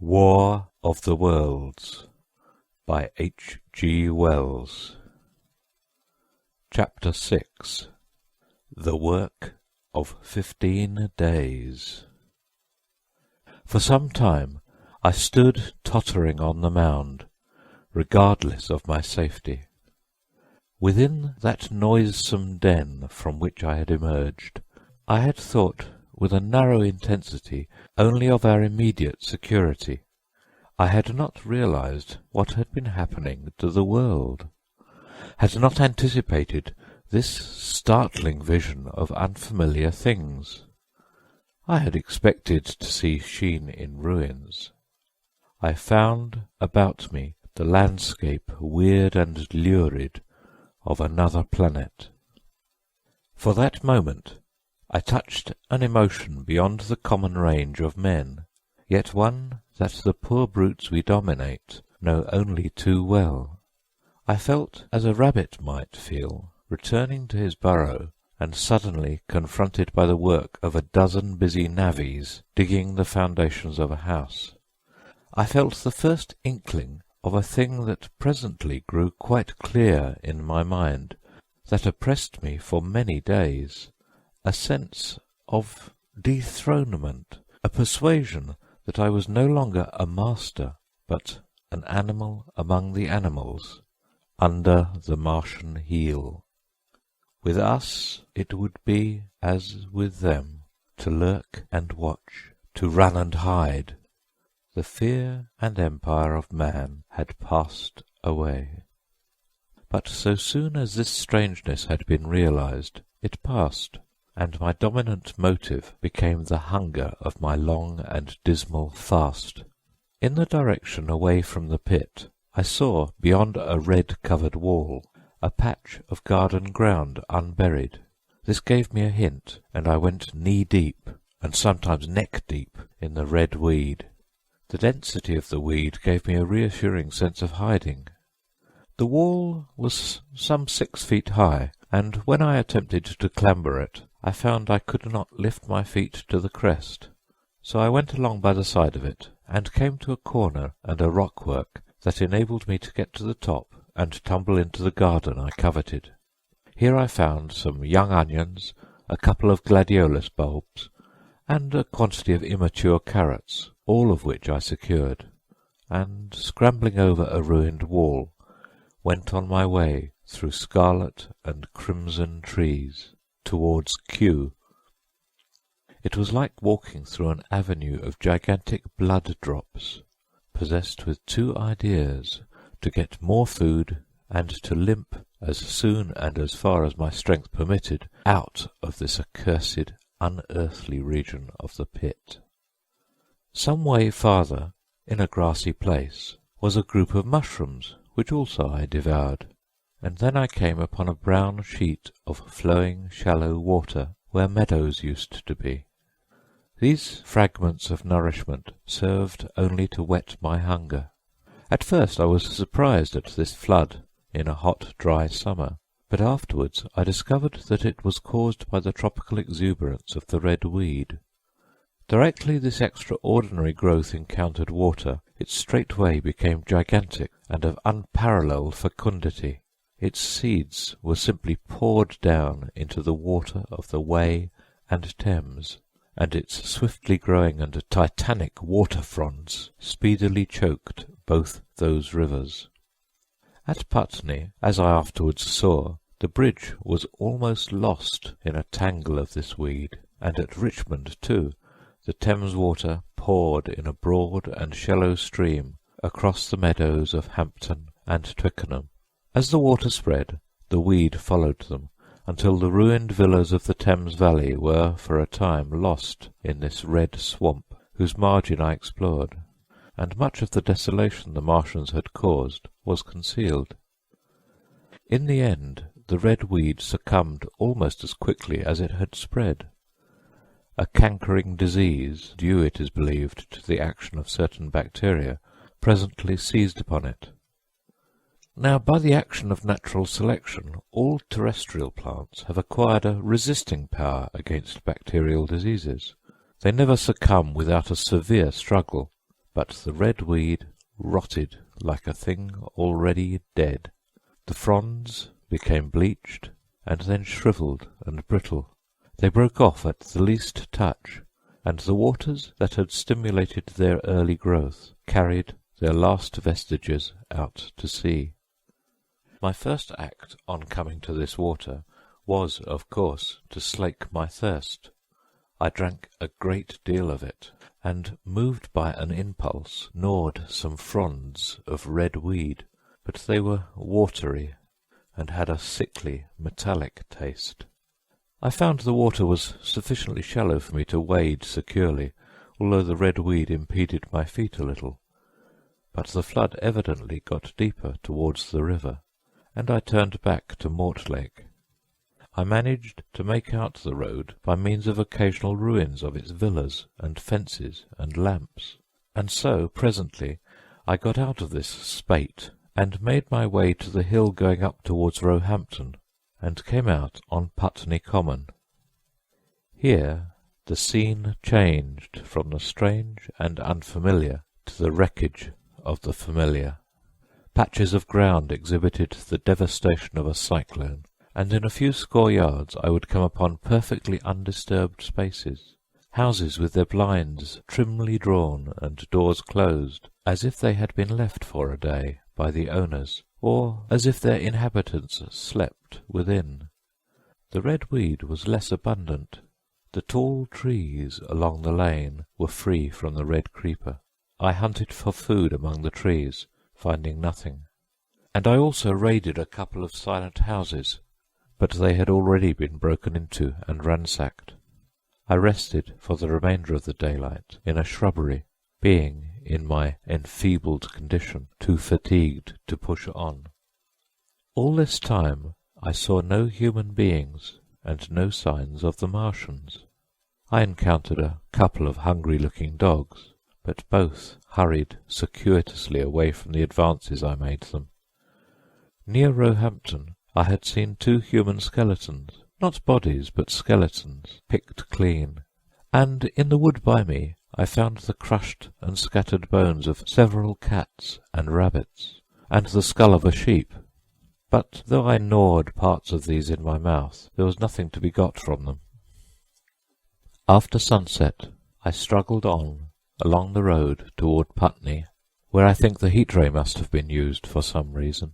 War of the Worlds by H.G Wells. Chapter 6. The Work of 15 Days. For some time I stood tottering on the mound, regardless of my safety. Within that noisome den from which I had emerged, I had thought with a narrow intensity only of our immediate security. I had not realized what had been happening to the world, had not anticipated this startling vision of unfamiliar things. I had expected to see Sheen in ruins. I found about me the landscape weird and lurid of another planet. For that moment I touched an emotion beyond the common range of men, yet one that the poor brutes we dominate know only too well. I felt as a rabbit might feel, returning to his burrow and suddenly confronted by the work of a dozen busy navvies digging the foundations of a house. I felt the first inkling of a thing that presently grew quite clear in my mind, that oppressed me for many days, a sense of dethronement, a persuasion that I was no longer a master, but an animal among the animals, under the Martian heel. With us it would be as with them, to lurk and watch, to run and hide. The fear and empire of man had passed away. But so soon as this strangeness had been realized, it passed, and my dominant motive became the hunger of my long and dismal fast. In the direction away from the pit, I saw, beyond a red-covered wall, a patch of garden ground unburied. This gave me a hint, and I went knee-deep, and sometimes neck-deep, in the red weed. The density of the weed gave me a reassuring sense of hiding. The wall was some 6 feet high, and when I attempted to clamber it, I found I could not lift my feet to the crest. So I went along by the side of it, and came to a corner and a rockwork that enabled me to get to the top and tumble into the garden I coveted. Here I found some young onions, a couple of gladiolus bulbs, and a quantity of immature carrots, all of which I secured, and, scrambling over a ruined wall, went on my way through scarlet and crimson trees towards Kew. It was like walking through an avenue of gigantic blood drops, possessed with two ideas: to get more food, and to limp, as soon and as far as my strength permitted, out of this accursed, unearthly region of the pit. Some way farther, in a grassy place, was a group of mushrooms, which also I devoured, and then I came upon a brown sheet of flowing shallow water where meadows used to be. These fragments of nourishment served only to whet my hunger. At first I was surprised at this flood in a hot, dry summer, but afterwards I discovered that it was caused by the tropical exuberance of the red weed. Directly this extraordinary growth encountered water, it straightway became gigantic and of unparalleled fecundity. Its seeds were simply poured down into the water of the Wey and Thames, and its swiftly growing and titanic water fronds speedily choked both those rivers. At Putney, as I afterwards saw, the bridge was almost lost in a tangle of this weed, and at Richmond, too, the Thames water poured in a broad and shallow stream across the meadows of Hampton and Twickenham. As the water spread, the weed followed them, until the ruined villas of the Thames valley were for a time lost in this red swamp, whose margin I explored, and much of the desolation the Martians had caused was concealed. In the end the red weed succumbed almost as quickly as it had spread. A cankering disease, due, it is believed, to the action of certain bacteria, presently seized upon it. Now, by the action of natural selection, all terrestrial plants have acquired a resisting power against bacterial diseases. They never succumb without a severe struggle. but the red weed rotted like a thing already dead. The fronds became bleached, and then shriveled and brittle. They broke off at the least touch, and the waters that had stimulated their early growth carried their last vestiges out to sea. My first act on coming to this water was, of course, to slake my thirst. I drank a great deal of it, and, moved by an impulse, gnawed some fronds of red weed, but they were watery and had a sickly, metallic taste. I found the water was sufficiently shallow for me to wade securely, although the red weed impeded my feet a little, but the flood evidently got deeper towards the river, and I turned back to Mortlake. I managed to make out the road by means of occasional ruins of its villas and fences and lamps, and so presently I got out of this spate and made my way to the hill going up towards Roehampton, and came out on Putney Common. Here the scene changed from the strange and unfamiliar to the wreckage of the familiar. Patches of ground exhibited the devastation of a cyclone, and in a few score yards I would come upon perfectly undisturbed spaces, houses with their blinds trimly drawn and doors closed, as if they had been left for a day by the owners, or as if their inhabitants slept within. The red weed was less abundant. The tall trees along the lane were free from the red creeper. I hunted for food among the trees, finding nothing, and I also raided a couple of silent houses, but they had already been broken into and ransacked. I rested for the remainder of the daylight in a shrubbery, being, in my enfeebled condition, too fatigued to push on. All this time I saw no human beings and no signs of the Martians. I encountered a couple of hungry-looking dogs, but both hurried circuitously away from the advances I made them. Near Roehampton I had seen 2 human skeletons, not bodies but skeletons, picked clean, and in the wood by me I found the crushed and scattered bones of several cats and rabbits, and the skull of a sheep. But though I gnawed parts of these in my mouth, there was nothing to be got from them. After sunset I struggled on along the road toward Putney, where I think the heat-ray must have been used for some reason.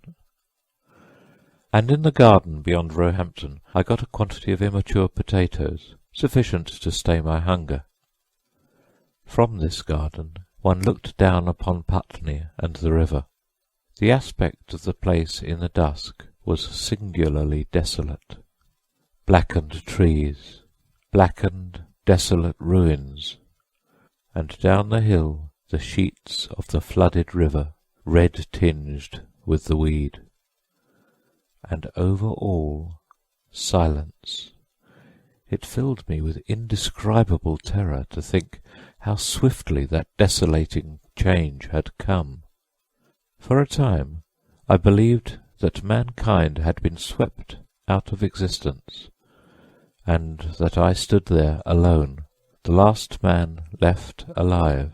And in the garden beyond Roehampton I got a quantity of immature potatoes, sufficient to stay my hunger. From this garden one looked down upon Putney and the river. The aspect of the place in the dusk was singularly desolate. Blackened trees, blackened, desolate ruins, and down the hill the sheets of the flooded river, red-tinged with the weed. And over all, silence. It filled me with indescribable terror to think how swiftly that desolating change had come. For a time I believed that mankind had been swept out of existence, and that I stood there alone, the last man left alive.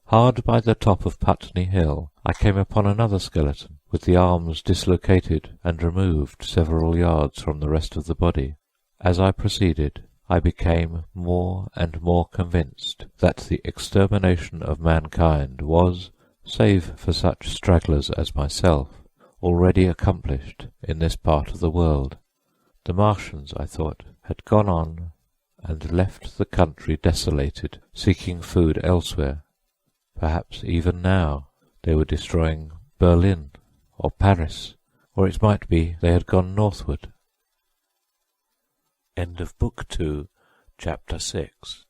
Hard by the top of Putney Hill I came upon another skeleton, with the arms dislocated and removed several yards from the rest of the body. As I proceeded, I became more and more convinced that the extermination of mankind was, save for such stragglers as myself, already accomplished in this part of the world. The Martians, I thought, had gone on and left the country desolated, seeking food elsewhere. Perhaps even now they were destroying Berlin or Paris, or it might be they had gone northward. End of Book 2, Chapter 6.